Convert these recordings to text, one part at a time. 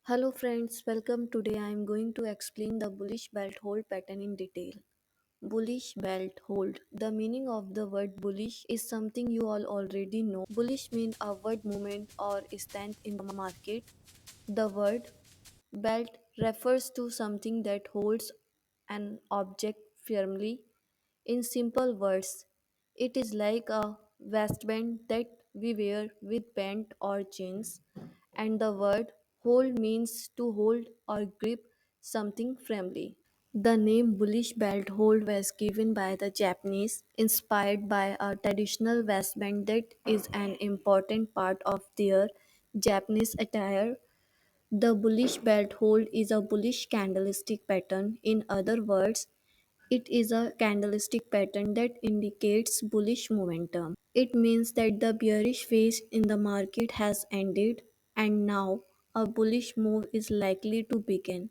Hello friends, welcome. Today I am going to explain the bullish belt hold pattern in detail. Bullish belt hold. The meaning of the word bullish is something you all already know. Bullish means upward movement or strength in the market. The word belt refers to something that holds an object firmly. In simple words, it is like a waistband that we wear with pant or jeans, and the word hold means to hold or grip something firmly. The name bullish belt hold was given by the Japanese, inspired by a traditional waistband that is an important part of their Japanese attire. The bullish belt hold is a bullish candlestick pattern. In other words, it is a candlestick pattern that indicates bullish momentum. It means that the bearish phase in the market has ended and now a bullish move is likely to begin.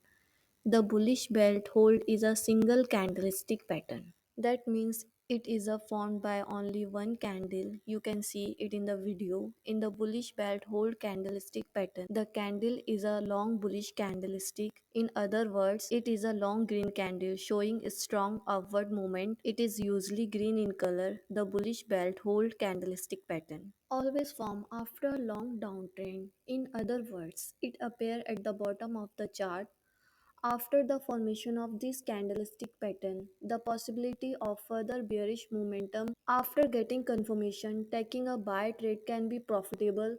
The bullish belt hold is a single candlestick pattern. That means it is a formed by only one candle. You can see it in the video. In the bullish belt hold candlestick pattern, the candle is a long bullish candlestick. In other words, it is a long green candle showing a strong upward movement. It is usually green in color. The bullish belt hold candlestick pattern always form after a long downtrend. In other words, it appear at the bottom of the chart after the formation of this candlestick pattern, the possibility of further bearish momentum after getting confirmation, taking a buy trade can be profitable.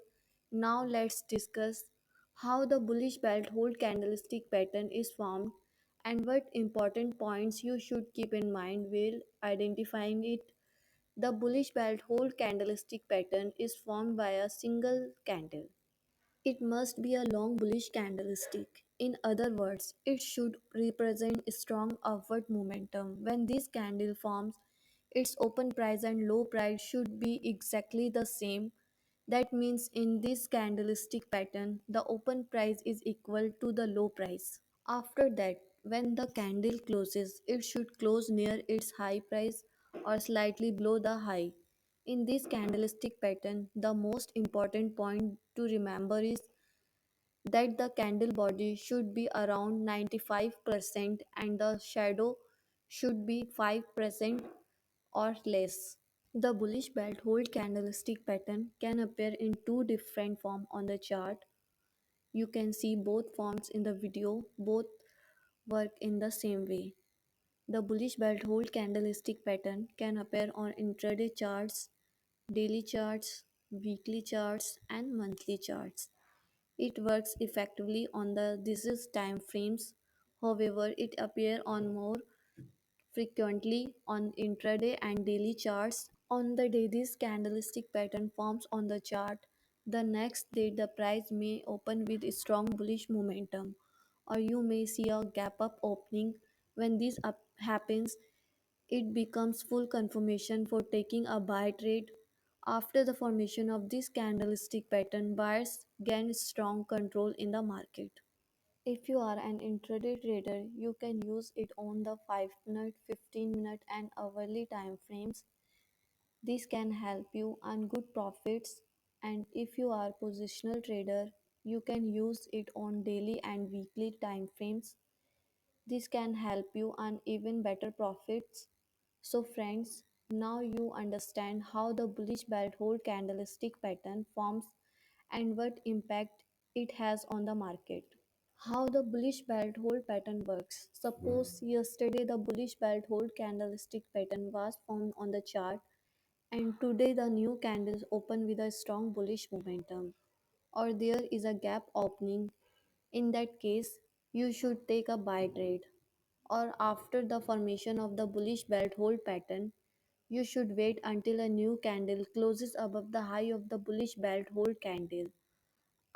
Now let's discuss how the bullish belt hold candlestick pattern is formed and what important points you should keep in mind while identifying it. The bullish belt hold candlestick pattern is formed by a single candle. It must be a long bullish candlestick. In other words, it should represent strong upward momentum. When this candle forms, its open price and low price should be exactly the same. That means in this candlestick pattern, the open price is equal to the low price. After that, when the candle closes, it should close near its high price or slightly below the high. In this candlestick pattern, the most important point to remember is that the candle body should be around 95% and the shadow should be 5% or less. The bullish belt hold candlestick pattern can appear in two different forms on the chart. You can see both forms in the video. Both work in the same way. The bullish belt hold candlestick pattern can appear on intraday charts, daily charts, weekly charts, and monthly charts. It works effectively on the disease time frames. However, it appears on more frequently on intraday and daily charts. On the day this candlestick pattern forms on the chart, the next day the price may open with a strong bullish momentum, or you may see a gap up opening. When this up happens, it becomes full confirmation for taking a buy trade. After the formation of this candlestick pattern, buyers gain strong control in the market. If you are an intraday trader, you can use it on the 5-minute, 15-minute, and hourly time frames. This can help you earn good profits. And if you are a positional trader, you can use it on daily and weekly time frames. This can help you earn even better profits. So friends, now you understand how the bullish belt hold candlestick pattern forms and what impact it has on the market. How the bullish belt hold pattern works. Suppose yesterday the bullish belt hold candlestick pattern was formed on the chart and today the new candles open with a strong bullish momentum, or there is a gap opening. In that case, you should take a buy trade. Or after the formation of the bullish belt hold pattern, you should wait until a new candle closes above the high of the bullish belt hold candle.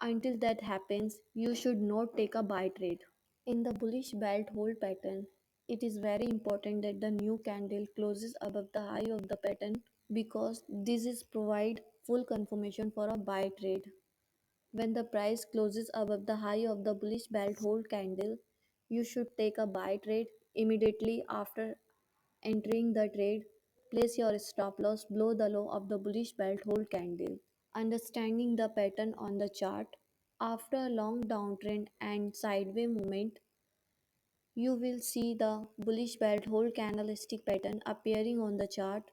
Until that happens, you should not take a buy trade. In the bullish belt hold pattern, it is very important that the new candle closes above the high of the pattern because this is provide full confirmation for a buy trade. When the price closes above the high of the bullish belt hold candle, you should take a buy trade immediately after entering the trade. Place your stop loss below the low of the bullish belt hold candle. Understanding the pattern on the chart. After a long downtrend and sideways movement, you will see the bullish belt hold candlestick pattern appearing on the chart.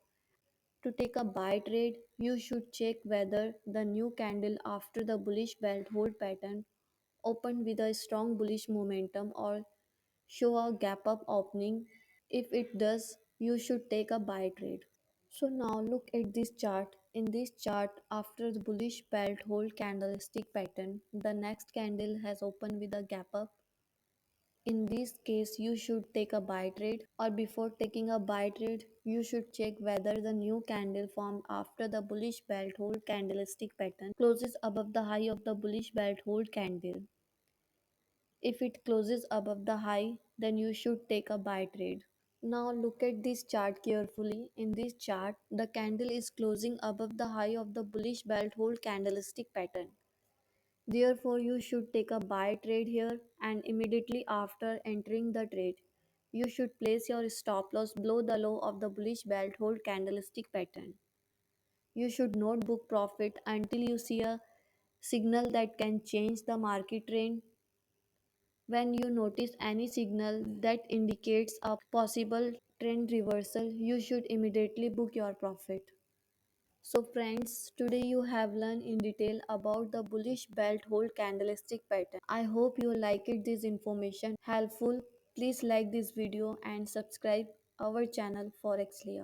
To take a buy trade, you should check whether the new candle after the bullish belt hold pattern opened with a strong bullish momentum or show a gap up opening. If it does, you should take a buy trade. So now look at this chart. In this chart, after the bullish belt hold candlestick pattern, the next candle has opened with a gap up. In this case, you should take a buy trade, or before taking a buy trade, you should check whether the new candle formed after the bullish belt hold candlestick pattern closes above the high of the bullish belt hold candle. If it closes above the high, then you should take a buy trade. Now look at this chart carefully. In this chart, the candle is closing above the high of the bullish belt hold candlestick pattern. Therefore, you should take a buy trade here, and immediately after entering the trade, you should place your stop loss below the low of the bullish belt hold candlestick pattern. You should not book profit until you see a signal that can change the market trend. When you notice any signal that indicates a possible trend reversal, you should immediately book your profit. So friends, today you have learned in detail about the bullish belt hold candlestick pattern. I hope you liked this information helpful. Please like this video and subscribe our channel Forexlia.